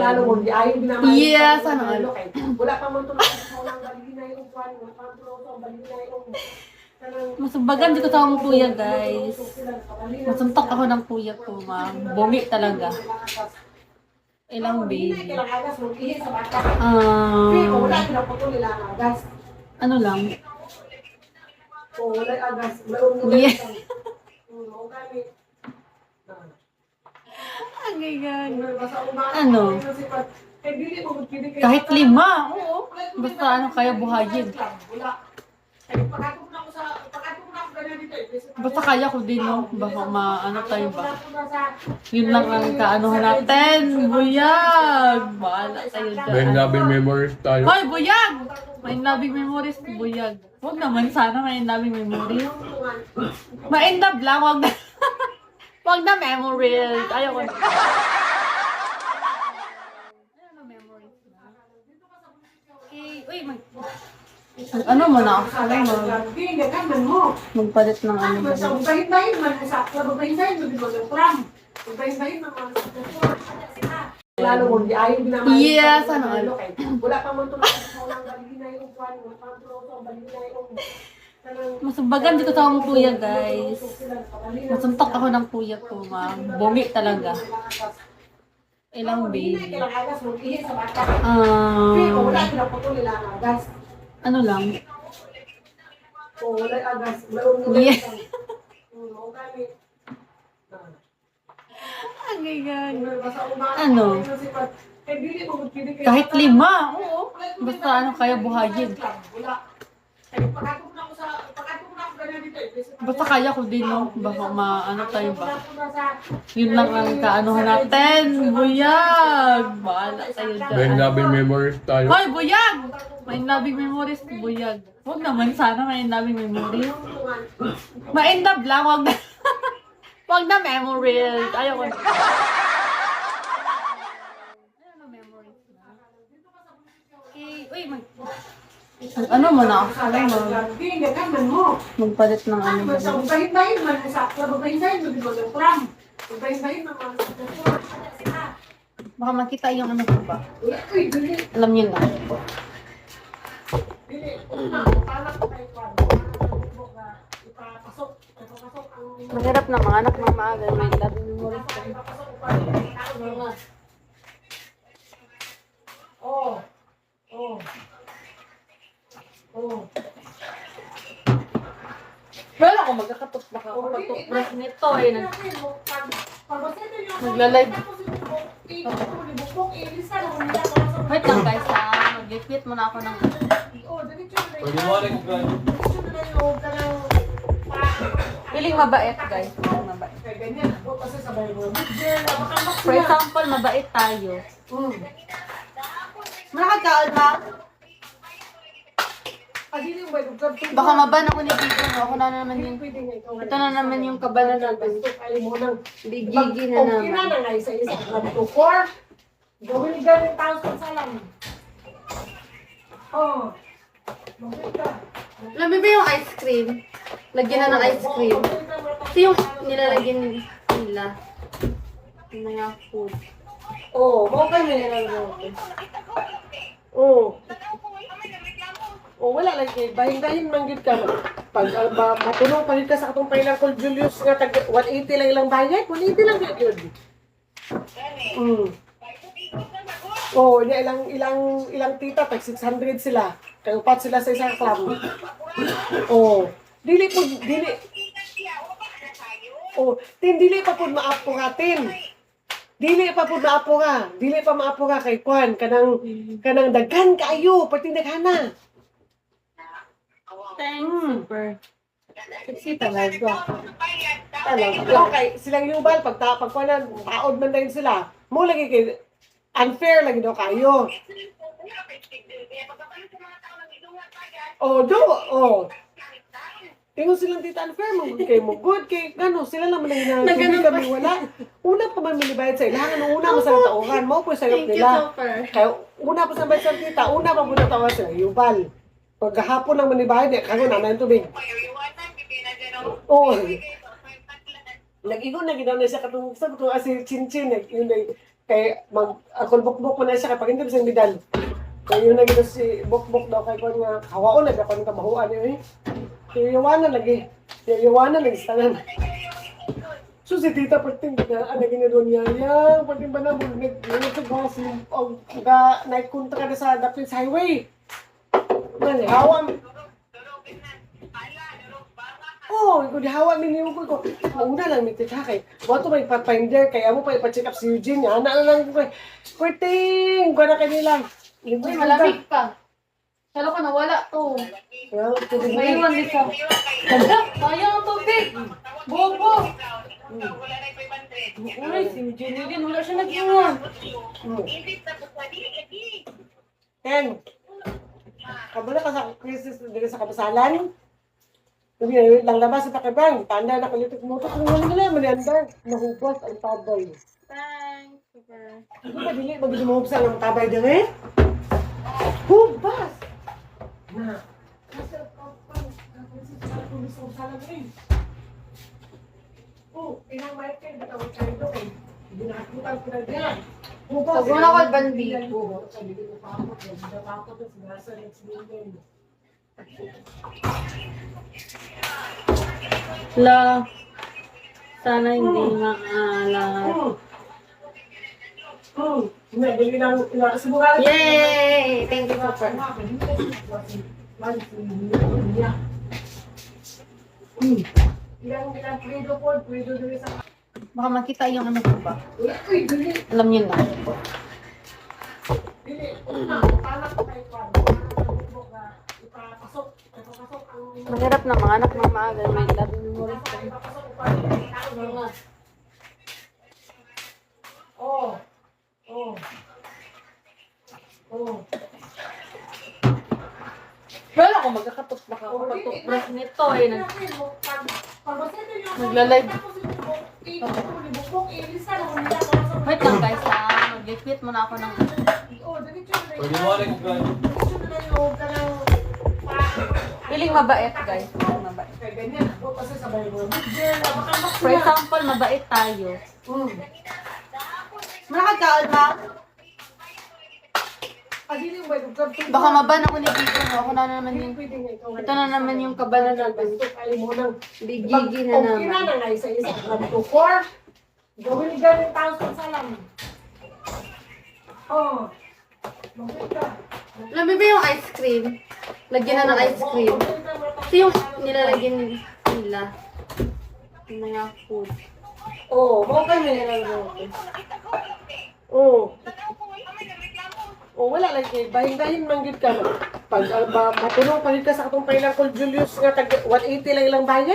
Lalo mo, di ayaw ginamay. Yes, ano? Wala pa man tulad sa unang balinay yung kwan, wala pa man tulad sa balinay yung Masumbagan dito sa akong kuya, guys. Masuntok ako ng kuya ko, ma'am. Bungi talaga. Ilang baby. Wala sila po ito nila ang agas. Ano lang? O wala agas. Yeah. Mau gamit. Ang gagano. Basta umaga. Ano? Kahit Kahit 5. Oo. Basta ano kaya buhayin. Wala. Pagkatapos na ako sa ganyan dito. Basta kaya ko din, no? Baka maano tayo ba? Yun lang ang kaanohan natin. Buyag! Bahala tayo May dyan. loving memories tayo. Hoy, buyag! May loving memories, buyag. Huwag naman sana may loving memories. Ma-end up lang, huwag na. Huwag na memories. Ayoko na. Ayoko na memories na. Okay, uy, ano mo na? Ano mo? Magpalit ng ano mo. Lalo mo, di ayaw ginamay. Yes, ano? Wala pa man tulad sa unang balinay yung kwan, wala pa man tulad sa balinay yung Masumbagan dito sa akong kuya, guys. Masuntok ako ng kuya ko, ma'am. Bungi talaga. Ilang baby. Wala sila po ito nila ang agas. Ano lang? O wala agas. Yeah. Mau gamit. Ang gagano. Basta umaga. Ano? Kahit 5. Oo. Basta ano kaya buhayin. Wala. Pagkatapos na ako ganyan dito. Basta kaya ko din, no? Baka maano tayo ba? Yun lang ang kaanohan natin. Buyag! Bahala tayo May dyan. loving memories tayo. Hoy, buyag! May loving memories, buyag. Huwag naman sana may loving memories. Ma-end up lang, huwag na. Huwag na memories. Ayoko na. Ayoko na memories na. Okay, uy, ano mo na? Ano mo? Magpalit ng ano mo. Baka makita yung ano ko ba? Alam niyo na. Mahirap na mga anak ng maaga. May labing memories ko. Oh. Oh. Oh. Pero ako magkakatok baka ako pag-toothbrush nito eh. Nagla-live. Wait lang guys ha. Mag-repeat muna ako ng... Feeling mabait guys. Feeling mabait. For example, mabait tayo. Malakad ka, Alma? Baka maban ako ni Gigi. Ako na naman yung... Ito na naman yung kabana natin. Big Gigi na naman. Okay na nga isa-isa. Nag-4. Gawin ni Gawin thousand salam. Oh. Alam mo ba yung ice cream? Lagyan na ng ice cream. Ito yung nilalagyan nila. Yung mga food. Oh, mau kami nilalagyan. Oh. O wala lagi, bahin-bahin man gid ka. Pag matulong pa gid ka sa atong Pineapple Julius nga tag 180 lang ilang bayad, 180 lang gid yun. Oh, niya ilang tita tag 600 sila. Kay upat sila sa isang club. Oh, dili. Oh, dili pa pud maapo natin. Dili pa pud maapo nga. Dili pa maapo nga kay Kwan kanang daghan kaayo, pati daghana. Thanks, super. Sexy talaga. Okay, silang yubal, pagkuhanan, taod man din sila. Mo lagi kay unfair lagi daw kayo. Oh, oh. Tingnan silang tita unfair mo good kay gano sila lang man lang hindi kami wala. Una pa man milibayad sa ilahan una mo sa tauhan mo po sa nila. Kaya una pa sa bayad sa tita, una pa po na tawa sa yubal. Pagkahapon lang manibayad eh, kago na ng tubig. Oo. Nag-igo na ginaw na siya katong sa katong asi chinchin eh. Yun ay Kay ako bukbok mo na siya kay pag hindi sa medal. Kaya yun naging si bukbok daw kay kon nga hawa ko nag ako ng kabahuan niya eh. Kaya yawanan lagi. Kaya yawanan lagi sa tanan. So si tita perting na ano ginagawa niya. Yang perting ba na mo nag-gawas ang naikunta ka na sa Dapits Highway. Man, hawa oh, kung dihawa mi niyo ko. Mauna lang mi tita kay. Wato may pathfinder kay amo pa ipa-check up si Eugene. Ana na lang ko. Perting, kuha na kanila. Uy, malamig pa. Kala ko nawala to. Well, tubig na. Maiwan dito. Hala, sayang ang tubig. Bobo. Uy, si Eugene din. Wala siya nag-iwan. Ken, kabula ka sa crisis dito sa kabasalan. Sabi na, lang labas sa pakibang. Tanda na kalitik mo. Kung wala nila, manianda. Nahubos ang tabay. Thanks. Super. Hindi pa dili, mag mahubos ang tabay din eh. Hubas! Na. Oh, pinang-mic kayo. Bitawag kayo doon. Hindi nakakutan ko na diyan. Hubas! Pag wala ko, bandi. Sabi ko pa ako. Hindi pa ako. Sinasa next million. La. Sana hindi maalat. Hindi lang subukan. Yay! Thank you, Super. Ilang pwede po, pwede doon sa... Baka makita yung ano ko ba? Uy, dili. Alam niyo na. Dili. Una, panak ko kayo pa. Ipapasok. Ipapasok ang... Mahirap na mga anak ng maaga. May labing memories ko. Ipapasok ko pa. Oh. Oh. Oh. Pero ako magkakatutbak ako. Pag-toothbrush nito eh. Nagla-live. Wait lang guys ha. Mag-repeat muna ako ng... Pwede mo rin ko. Feeling mabait guys. Feeling mabait. For example, mabait tayo. Nakakaon ba? Baka maban ako ni Gigi mo. Ako na naman yung... Ito na naman yung kabala natin. Big Gigi na naman. Gawin ganun tayo sa lang. Oh. Alam mo ba yung ice cream? Lagyan na ng ice cream. Ito yung nilalagyan nila. Yung mga food. Oh, okay na yan ang oh. Oh, wala lang kay bahin-bahin man gid ka. Pag mapuno pa gid ka sa atong pailang Col Julius nga tag 180 lang ilang bayan.